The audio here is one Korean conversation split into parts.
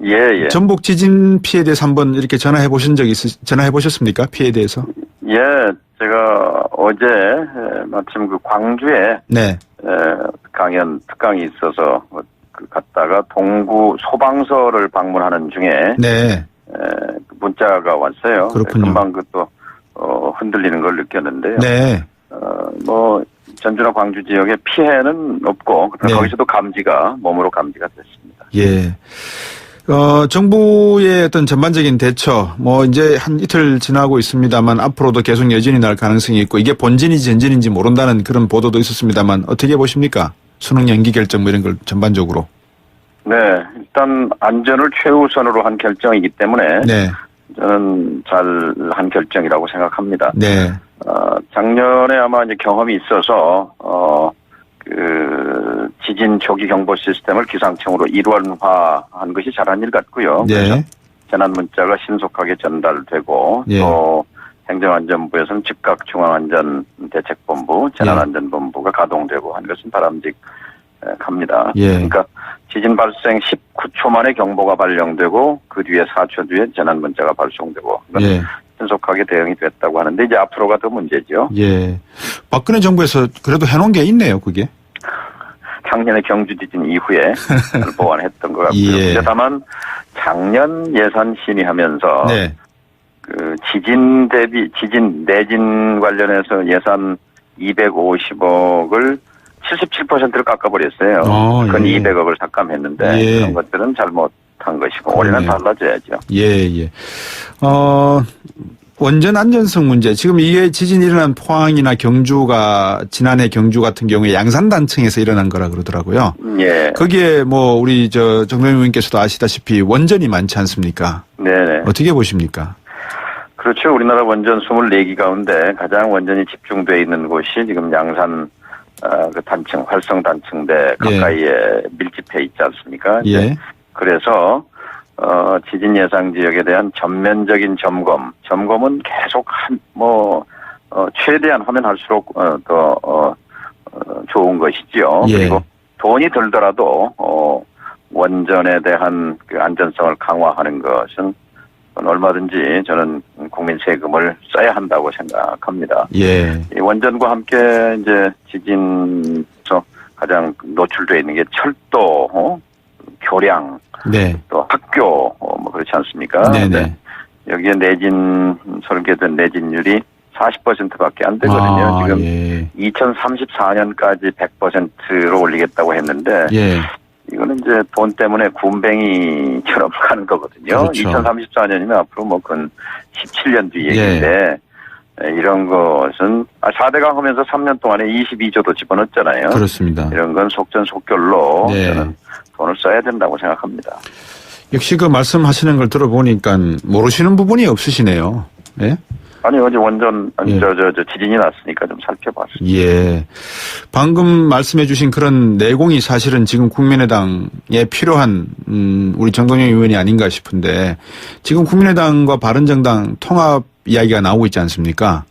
예, 예. 전북 지진 피해에 대해서 한번 이렇게 전화해 보셨습니까? 피해에 대해서? 예, 제가 어제 마침 그 광주에 네. 특강이 있어서 갔다가 동구 소방서를 방문하는 중에 네. 문자가 왔어요. 그렇군요. 금방 그또 흔들리는 걸 느꼈는데요. 네. 전주나 광주 지역에 피해는 없고 네. 거기서도 몸으로 감지가 됐습니다. 예. 정부의 어떤 전반적인 대처, 이제 한 이틀 지나고 있습니다만 앞으로도 계속 여진이 날 가능성이 있고 이게 본진인지 전진인지 모른다는 그런 보도도 있었습니다만 어떻게 보십니까? 수능 연기 결정 이런 걸 전반적으로. 네. 일단 안전을 최우선으로 한 결정이기 때문에 네. 저는 잘 한 결정이라고 생각합니다. 네. 작년에 아마 이제 경험이 있어서, 지진 조기 경보 시스템을 기상청으로 일원화한 것이 잘한 일 같고요. 네. 그래서 재난 문자가 신속하게 전달되고, 예. 또 행정안전부에서는 즉각 중앙안전대책본부, 재난안전본부가 가동되고 한 것은 바람직합니다. 예. 그러니까 지진 발생 19초 만에 경보가 발령되고 그 뒤에 4초 뒤에 재난 문자가 발송되고 예. 신속하게 대응이 됐다고 하는데 이제 앞으로가 더 문제죠. 예. 박근혜 정부에서 그래도 해놓은 게 있네요, 그게. 작년에 경주 지진 이후에 보완했던 것 같고요. 예. 다만 작년 예산 심의하면서 네. 지진 내진 관련해서 예산 250억을 77%를 깎아버렸어요. 그건 예. 200억을 삭감했는데 예. 그런 것들은 잘못한 것이고 올해는 달라져야죠. 예. 원전 안전성 문제. 지금 이게 지진이 일어난 포항이나 지난해 경주 같은 경우에 양산단층에서 일어난 거라 그러더라고요. 예. 거기에 우리 정동영 의원께서도 아시다시피 원전이 많지 않습니까? 네네. 어떻게 보십니까? 그렇죠. 우리나라 원전 24기 가운데 가장 원전이 집중되어 있는 곳이 지금 양산 활성 단층대 가까이에 밀집해 있지 않습니까? 예. 그래서 지진 예상 지역에 대한 전면적인 점검은 계속 최대한 하면 할수록 더 좋은 것이지요. 예. 그리고 돈이 들더라도 원전에 대한 그 안전성을 강화하는 것은 얼마든지 저는 국민 세금을 써야 한다고 생각합니다. 예. 이 원전과 함께 이제 지진에서 가장 노출되어 있는 게 철도, 교량, 네. 또 학교, 그렇지 않습니까? 네네. 네. 여기에 설계된 내진율이 40%밖에 안 되거든요. 지금 예. 2034년까지 100%로 올리겠다고 했는데, 예. 이거는 이제 돈 때문에 군뱅이처럼 가는 거거든요. 그렇죠. 2034년이면 앞으로 그건 17년 뒤 얘기인데, 이런 것은 4대강 하면서 3년 동안에 22조도 집어넣었잖아요. 그렇습니다. 이런 건 속전속결로 네. 저는 돈을 써야 된다고 생각합니다. 역시 그 말씀하시는 걸 들어보니까 모르시는 부분이 없으시네요. 예? 아니 어제 원전 지진이 났으니까 좀 살펴봤습니다. 예. 방금 말씀해 주신 그런 내공이 사실은 지금 국민의당에 필요한 우리 정동영 의원이 아닌가 싶은데 지금 국민의당과 바른정당 통합 이야기가 나오고 있지 않습니까?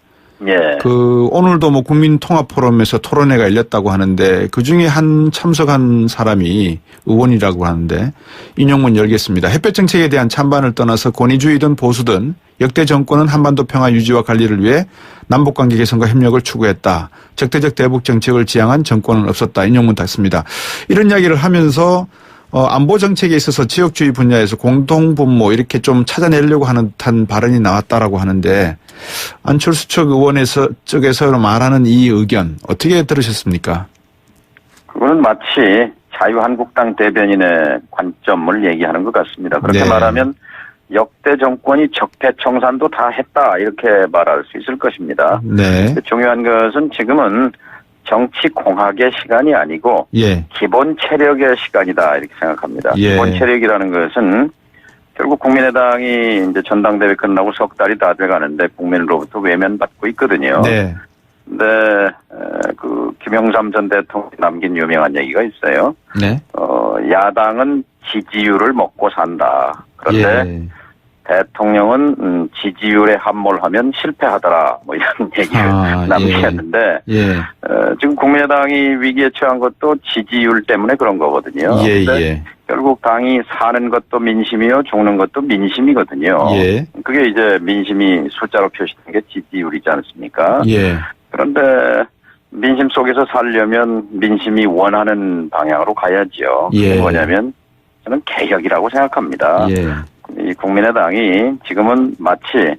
예. 오늘도 국민통합포럼에서 토론회가 열렸다고 하는데 그중에 참석한 사람이 의원이라고 하는데 인용문 열겠습니다. 햇볕 정책에 대한 찬반을 떠나서 권위주의든 보수든 역대 정권은 한반도 평화 유지와 관리를 위해 남북관계 개선과 협력을 추구했다. 적대적 대북 정책을 지향한 정권은 없었다. 인용문 닫습니다. 이런 이야기를 하면서 안보 정책에 있어서 지역주의 분야에서 공동분모 이렇게 좀 찾아내려고 하는 듯한 발언이 나왔다라고 하는데 안철수 쪽에서 말하는 이 의견 어떻게 들으셨습니까? 그거는 마치 자유한국당 대변인의 관점을 얘기하는 것 같습니다. 그렇게 네. 말하면 역대 정권이 적폐청산도 다 했다 이렇게 말할 수 있을 것입니다. 네. 중요한 것은 지금은 정치 공학의 시간이 아니고 예. 기본 체력의 시간이다 이렇게 생각합니다. 예. 기본 체력이라는 것은 결국 국민의당이 이제 전당대회 끝나고 석 달이 다 돼가는데 국민으로부터 외면받고 있거든요. 네. 근데 김영삼 전 대통령이 남긴 유명한 얘기가 있어요. 네. 야당은 지지율을 먹고 산다. 그런데 대통령은 지지율에 함몰하면 실패하더라 뭐 이런 얘기를 남기했는데 예. 지금 국민의당이 위기에 처한 것도 지지율 때문에 그런 거거든요. 예. 결국 당이 사는 것도 민심이요, 죽는 것도 민심이거든요. 예. 그게 이제 민심이 숫자로 표시된 게 지지율이지 않습니까? 예. 그런데 민심 속에서 살려면 민심이 원하는 방향으로 가야죠. 예. 그게 뭐냐면 저는 개혁이라고 생각합니다. 예. 이 국민의당이 지금은 마치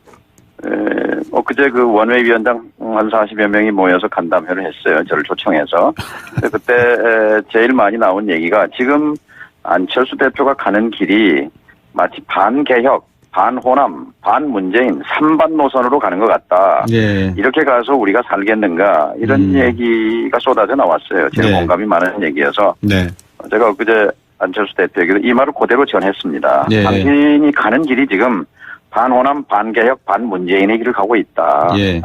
그제 그 원외위원장 한 40여 명이 모여서 간담회를 했어요. 저를 초청해서. 그때 제일 많이 나온 얘기가 지금 안철수 대표가 가는 길이 마치 반개혁, 반호남, 반문재인 3반 노선으로 가는 것 같다. 예. 이렇게 가서 우리가 살겠는가 이런 얘기가 쏟아져 나왔어요. 제일 네. 공감이 많은 얘기여서 네. 제가 그제 안철수 대표에게도 이 말을 그대로 전했습니다. 예. 당신이 가는 길이 지금 반호남, 반개혁, 반문재인의 길을 가고 있다. 예.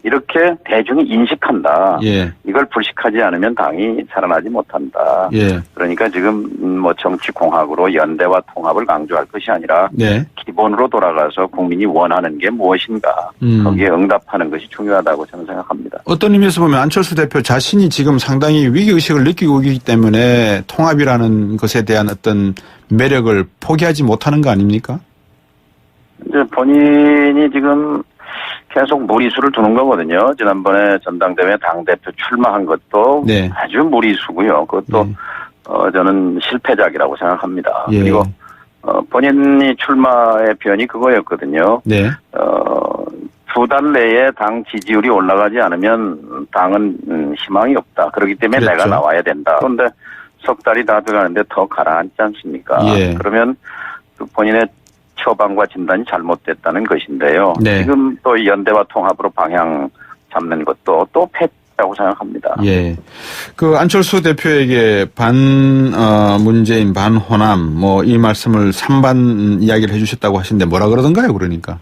이렇게 대중이 인식한다. 예. 이걸 불식하지 않으면 당이 살아나지 못한다. 예. 그러니까 지금 뭐 정치공학으로 연대와 통합을 강조할 것이 아니라 네. 기본으로 돌아가서 국민이 원하는 게 무엇인가 거기에 응답하는 것이 중요하다고 저는 생각합니다. 어떤 의미에서 보면 안철수 대표 자신이 지금 상당히 위기의식을 느끼고 있기 때문에 통합이라는 것에 대한 어떤 매력을 포기하지 못하는 거 아닙니까? 이제 본인이 지금 계속 무리수를 두는 거거든요. 지난번에 전당대회 당대표 출마한 것도 네. 아주 무리수고요. 그것도 저는 실패작이라고 생각합니다. 예. 그리고 본인이 출마의 변이 그거였거든요. 네. 2달 내에 당 지지율이 올라가지 않으면 당은 희망이 없다. 그렇기 때문에 그랬죠. 내가 나와야 된다. 그런데 석 달이 다 돼가는데 더 가라앉지 않습니까? 예. 그러면 그 본인의 처방과 진단이 잘못됐다는 것인데요. 네. 지금 또 연대와 통합으로 방향 잡는 것도 또 패라고 생각합니다. 예. 그 안철수 대표에게 문재인 반 호남 뭐 이 말씀을 3반 이야기를 해주셨다고 하시는데 뭐라 그러던가요? 그러니까.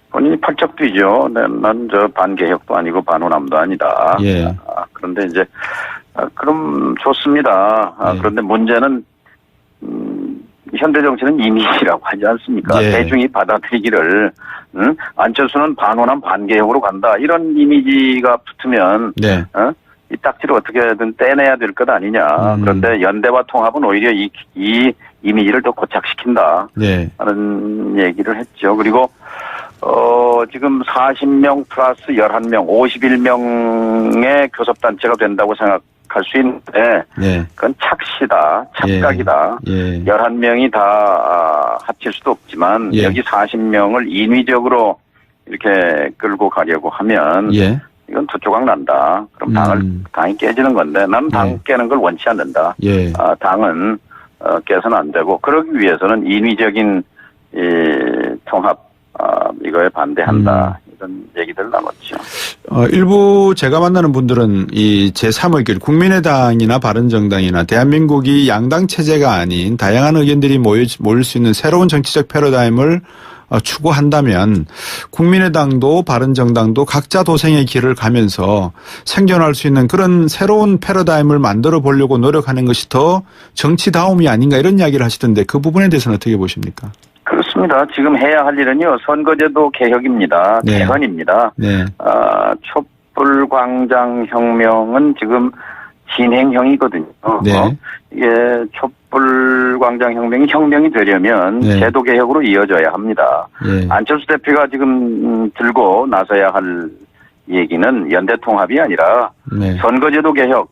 본인이 팔쩍 뛰죠. 난 저 반개혁도 아니고 반호남도 아니다. 예. 그런데 이제 그럼 좋습니다. 예. 그런데 문제는 현대 정치는 이미지라고 하지 않습니까? 예. 대중이 받아들이기를 안철수는 반호남 반개혁으로 간다. 이런 이미지가 붙으면 네. 이 딱지를 어떻게든 떼내야 될 것 아니냐. 그런데 연대와 통합은 오히려 이 이미지를 더 고착시킨다. 네. 하는 얘기를 했죠. 그리고 지금 40명 플러스 11명, 51명의 교섭단체가 된다고 생각할 수 있는데 네. 그건 착시다. 착각이다. 예. 11명이 다 합칠 수도 없지만 예. 여기 40명을 인위적으로 이렇게 끌고 가려고 하면 예. 이건 두 조각 난다. 그럼 당이 깨지는 건데 나는 당 깨는 걸 원치 않는다. 예. 당은 깨서는 안 되고 그러기 위해서는 인위적인 이 통합 이거에 반대한다. 이런 얘기들 나눴죠. 일부 제가 만나는 분들은 이 제3의 길, 국민의당이나 바른정당이나 대한민국이 양당 체제가 아닌 다양한 의견들이 모일 수 있는 새로운 정치적 패러다임을 추구한다면 국민의당도 바른정당도 각자 도생의 길을 가면서 생존할 수 있는 그런 새로운 패러다임을 만들어 보려고 노력하는 것이 더 정치다움이 아닌가 이런 이야기를 하시던데 그 부분에 대해서는 어떻게 보십니까? 그렇습니다. 지금 해야 할 일은요. 선거제도 개혁입니다. 네. 개헌입니다. 네. 촛불광장혁명은 지금 진행형이거든요. 네. 이게 촛불광장혁명이 혁명이 되려면 네. 제도 개혁으로 이어져야 합니다. 네. 안철수 대표가 지금 들고 나서야 할 얘기는 연대통합이 아니라 네. 선거제도 개혁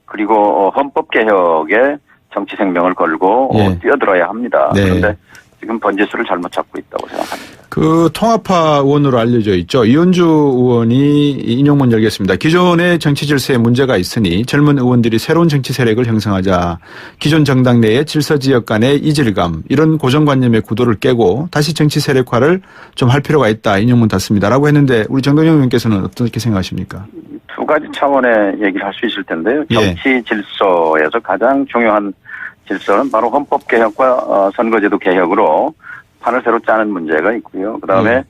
그리고 헌법 개혁에 정치 생명을 걸고 네. 뛰어들어야 합니다. 네. 그런데 지금 번지수를 잘못 잡고 있다고 생각합니다. 그 통합파 의원으로 알려져 있죠. 이현주 의원이 인용문 열겠습니다. 기존의 정치 질서에 문제가 있으니 젊은 의원들이 새로운 정치 세력을 형성하자. 기존 정당 내의 질서지역 간의 이질감 이런 고정관념의 구도를 깨고 다시 정치 세력화를 좀 할 필요가 있다. 인용문 닫습니다라고 했는데 우리 정동영 의원께서는 어떻게 생각하십니까? 두 가지 차원의 얘기를 할 수 있을 텐데요. 정치 질서에서 가장 중요한 질서는 바로 헌법 개혁과 선거제도 개혁으로 판을 새로 짜는 문제가 있고요. 그다음에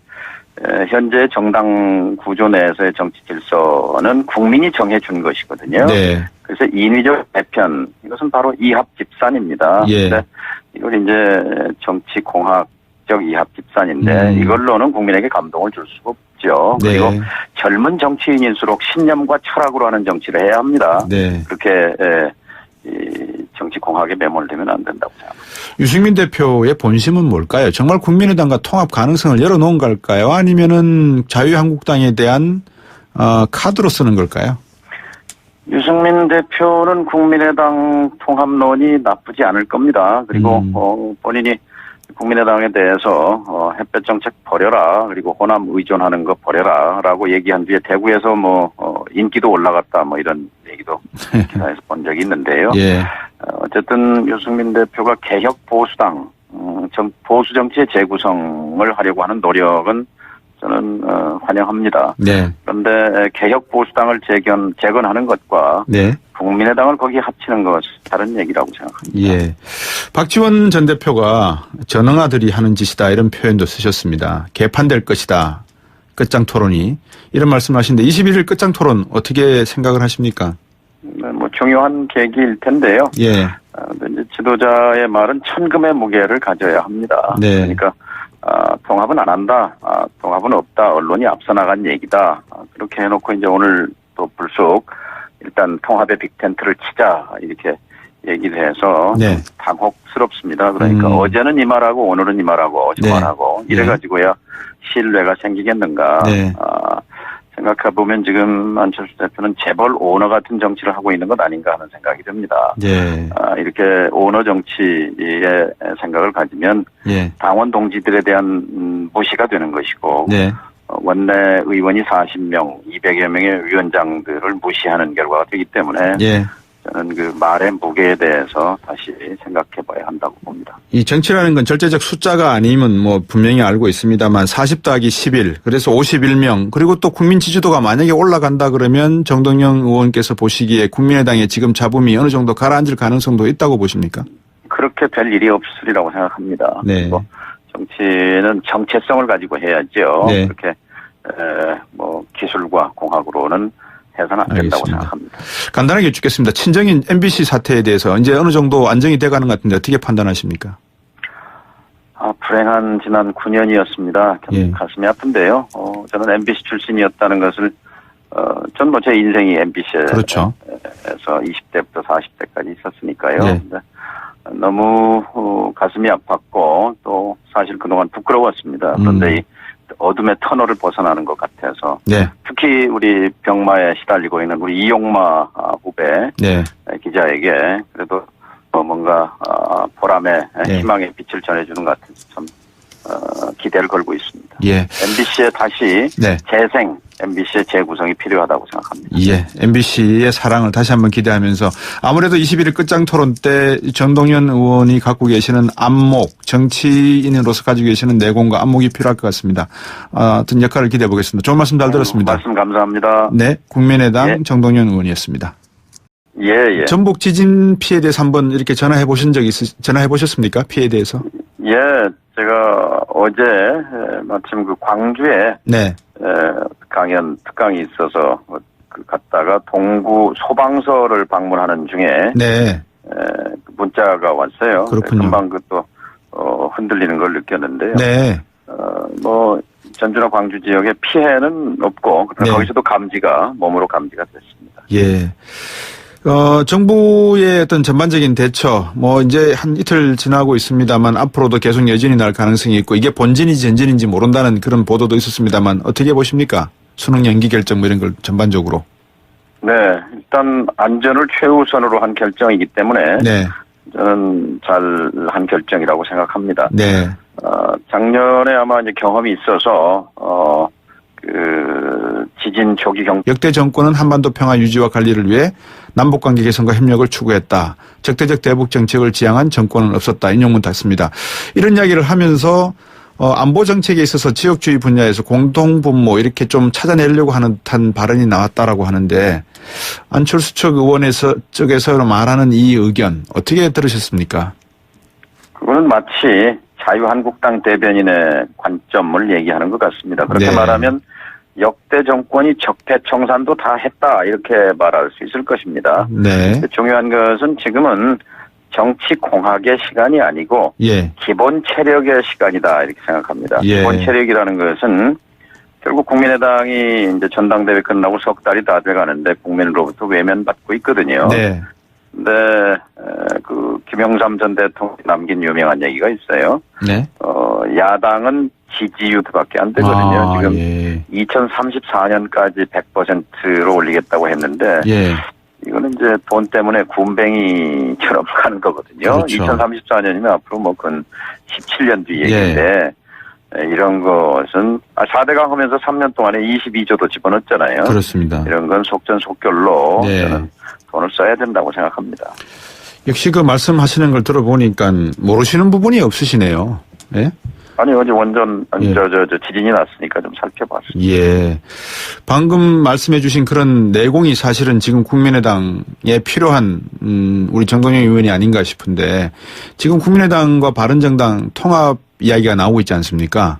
현재 정당 구조 내에서의 정치 질서는 국민이 정해준 것이거든요. 네. 그래서 인위적 개편 이것은 바로 이합 집산입니다. 예. 그런데 이걸 이제 정치 공학, 정책적 이합 집산인데 이걸로는 국민에게 감동을 줄 수가 없죠. 네. 그리고 젊은 정치인일수록 신념과 철학으로 하는 정치를 해야 합니다. 네. 그렇게 이 정치 공학에 매몰되면 안 된다고 생각합니다. 유승민 대표의 본심은 뭘까요? 정말 국민의당과 통합 가능성을 열어놓은 걸까요? 아니면은 자유한국당에 대한 카드로 쓰는 걸까요? 유승민 대표는 국민의당 통합론이 나쁘지 않을 겁니다. 그리고 본인이 국민의당에 대해서 햇볕 정책 버려라, 그리고 호남 의존하는 거 버려라라고 얘기한 뒤에 대구에서 인기도 올라갔다 이런 얘기도 기사에서 본 적이 있는데요. 예. 어쨌든 유승민 대표가 개혁 보수당, 보수 정치의 재구성을 하려고 하는 노력은 저는 환영합니다. 네. 그런데 개혁 보수당을 재건하는 것과 네. 국민의당을 거기에 합치는 것은 다른 얘기라고 생각합니다. 예. 박지원 전 대표가 전응아들이 하는 짓이다 이런 표현도 쓰셨습니다. 개판될 것이다. 끝장 토론이. 이런 말씀하시는데 21일 끝장 토론 어떻게 생각을 하십니까? 중요한 계기일 텐데요. 예. 이제 지도자의 말은 천금의 무게를 가져야 합니다. 네. 그러니까 통합은 안 한다. 통합은 없다. 언론이 앞서 나간 얘기다. 그렇게 해놓고 이제 오늘 또 불쑥 일단 통합의 빅텐트를 치자 이렇게 얘기를 해서 네. 당혹스럽습니다. 그러니까 어제는 이 말하고 오늘은 이 말하고 저 네. 말하고 이래가지고야 신뢰가 생기겠는가. 네. 생각해보면 지금 안철수 대표는 재벌 오너 같은 정치를 하고 있는 것 아닌가 하는 생각이 듭니다. 예. 이렇게 오너 정치의 생각을 가지면 예. 당원 동지들에 대한 무시가 되는 것이고 네. 원내 의원이 40명, 200여 명의 위원장들을 무시하는 결과가 되기 때문에 예. 저는 그 말의 무게에 대해서 다시 생각해 봐야 한다고 봅니다. 이 정치라는 건 절대적 숫자가 아니면 분명히 알고 있습니다만 40 더하기 11 그래서 51명 그리고 또 국민 지지도가 만약에 올라간다 그러면 정동영 의원께서 보시기에 국민의당의 지금 잡음이 어느 정도 가라앉을 가능성도 있다고 보십니까? 그렇게 별 일이 없으리라고 생각합니다. 네. 그리고 정치는 정체성을 가지고 해야죠. 네. 그렇게 기술과 공학으로는 해서는 안 된다고 알겠습니다. 생각합니다. 간단하게 여쭙겠습니다. 친정인 MBC 사태에 대해서 이제 어느 정도 안정이 돼가는 것 같은데 어떻게 판단하십니까? 불행한 지난 9년이었습니다. 예. 가슴이 아픈데요. 저는 MBC 출신이었다는 것을 전 제 인생이 MBC에서 그렇죠. 20대부터 40대까지 있었으니까요. 네. 근데 너무 가슴이 아팠고 또 사실 그동안 부끄러웠습니다. 그런데 이 어둠의 터널을 벗어나는 것 같아서 네. 특히 우리 병마에 시달리고 있는 우리 이용마 후배 네. 기자에게 그래도 뭔가 보람의 네. 희망의 빛을 전해주는 것 같은 참 기대를 걸고 있습니다. 예. MBC의 다시 네. 재생, MBC의 재구성이 필요하다고 생각합니다. 예. MBC의 사랑을 다시 한번 기대하면서 아무래도 21일 끝장 토론 때 정동연 의원이 갖고 계시는 안목, 정치인으로서 가지고 계시는 내공과 안목이 필요할 것 같습니다. 어떤 역할을 기대해 보겠습니다. 좋은 말씀 잘 들었습니다. 말씀 감사합니다. 네. 국민의당 예. 정동연 의원이었습니다. 예. 전북 지진 피해에 대해서 한번 이렇게 전화해 보셨습니까? 피해에 대해서? 예, 제가 어제 마침 그 광주에 네. 강연 특강이 있어서 갔다가 동구 소방서를 방문하는 중에 네. 문자가 왔어요. 그렇군요. 금방 그또 흔들리는 걸 느꼈는데요. 네. 전주나 광주 지역에 피해는 없고 네. 거기서도 몸으로 감지가 됐습니다. 예. 정부의 어떤 전반적인 대처, 이제 한 이틀 지나고 있습니다만 앞으로도 계속 여진이 날 가능성이 있고 이게 본진인지 전진인지 모른다는 그런 보도도 있었습니다만 어떻게 보십니까? 수능 연기 결정 이런 걸 전반적으로. 네. 일단 안전을 최우선으로 한 결정이기 때문에 네. 저는 잘한 결정이라고 생각합니다. 네. 작년에 아마 이제 경험이 있어서, 지진 초기 역대 정권은 한반도 평화 유지와 관리를 위해 남북관계 개선과 협력을 추구했다. 적대적 대북 정책을 지향한 정권은 없었다. 인용문 닫습니다. 이런 이야기를 하면서 안보 정책에 있어서 지역주의 분야에서 공동분모 이렇게 좀 찾아내려고 하는 듯한 발언이 나왔다라고 하는데 안철수 쪽에서 말하는 이 의견 어떻게 들으셨습니까? 그거는 마치 자유한국당 대변인의 관점을 얘기하는 것 같습니다. 그렇게 네. 말하면 역대 정권이 적폐청산도 다 했다 이렇게 말할 수 있을 것입니다. 네. 중요한 것은 지금은 정치 공학의 시간이 아니고 예. 기본 체력의 시간이다 이렇게 생각합니다. 예. 기본 체력이라는 것은 결국 국민의당이 이제 전당대회 끝나고 석 달이 다 돼가는데 국민으로부터 외면받고 있거든요. 네. 근데 그 김영삼 전 대통령이 남긴 유명한 얘기가 있어요. 네. 야당은 지지율밖에 안 되거든요. 지금 예. 2034년까지 100%로 올리겠다고 했는데 예. 이거는 이제 돈 때문에 군뱅이처럼 가는 거거든요. 그렇죠. 2034년이면 앞으로 뭐 근 17년 뒤 얘기인데 이런 것은 4대강 하면서 3년 동안에 22조도 집어넣었잖아요. 그렇습니다. 이런 건 속전속결로 네. 저는 돈을 써야 된다고 생각합니다. 역시 그 말씀하시는 걸 들어보니까 모르시는 부분이 없으시네요. 예? 아니 어제 원전 예. 저 지진이 났으니까 좀 살펴봤어요. 예. 방금 말씀해 주신 그런 내공이 사실은 지금 국민의당에 필요한 우리 정동영 의원이 아닌가 싶은데 지금 국민의당과 바른정당 통합 이야기가 나오고 있지 않습니까?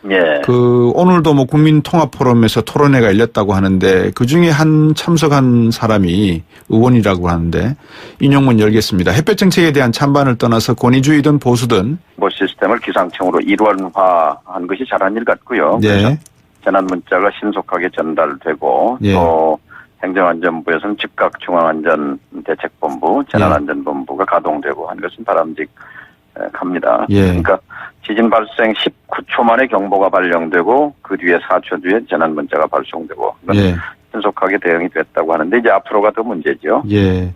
예. 그 오늘도 뭐 국민통합포럼에서 토론회가 열렸다고 하는데 그중에 한 참석한 사람이 의원이라고 하는데 인용문 열겠습니다. 햇볕 정책에 대한 찬반을 떠나서 권위주의든 보수든 뭐 시스템을 기상청으로 일원화한 것이 잘한 일 같고요. 그래서 네. 재난 문자가 신속하게 전달되고 예. 또 행정안전부에서는 즉각 중앙안전대책본부, 재난안전본부가 가동되고 한 것은 바람직합니다. 예. 그러니까 지진 발생 19초 만에 경보가 발령되고 그 뒤에 4초 뒤에 재난 문자가 발송되고 예. 신속하게 대응이 됐다고 하는데 이제 앞으로가 더 문제죠. 예.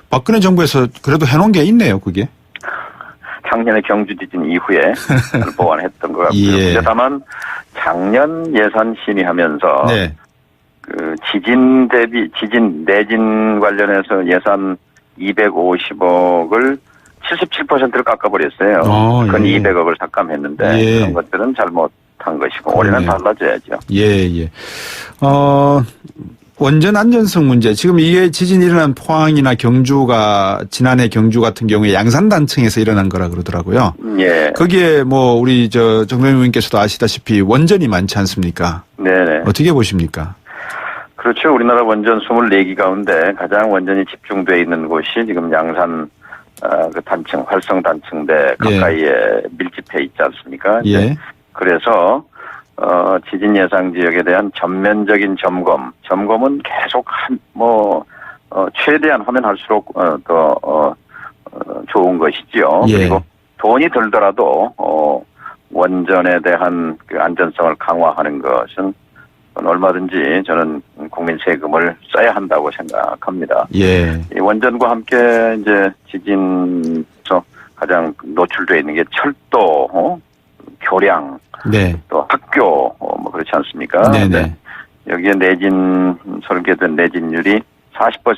박근혜 정부에서 그래도 해놓은 게 있네요, 그게. 작년에 경주 지진 이후에 보완했던 것 같고요. 예. 다만 작년 예산 심의하면서 네. 그 지진 내진 관련해서 예산 250억을 77%를 깎아버렸어요. 그건 예. 200억을 삭감했는데 예. 그런 것들은 잘못한 것이고 올해는 달라져야죠. 예, 예. 원전 안전성 문제. 지금 이게 지진이 일어난 포항이나 경주가 지난해 경주 같은 경우에 양산단층에서 일어난 거라 그러더라고요. 예. 거기에 뭐 우리 정동영 의원께서도 아시다시피 원전이 많지 않습니까? 네네. 어떻게 보십니까? 그렇죠. 우리나라 원전 24기 가운데 가장 원전이 집중되어 있는 곳이 지금 양산 그 단층, 활성 단층대 가까이에 밀집해 있지 않습니까? 예. 그래서 지진 예상 지역에 대한 전면적인 점검은 계속 최대한 하면 할수록 더 좋은 것이지요. 예. 그리고 돈이 들더라도 원전에 대한 그 안전성을 강화하는 것은 얼마든지 저는 국민 세금을 써야 한다고 생각합니다. 예. 이 원전과 함께 이제 지진에서 가장 노출되어 있는 게 철도, 교량, 네. 또 학교, 뭐 그렇지 않습니까? 네네. 여기에 설계된 내진율이 40%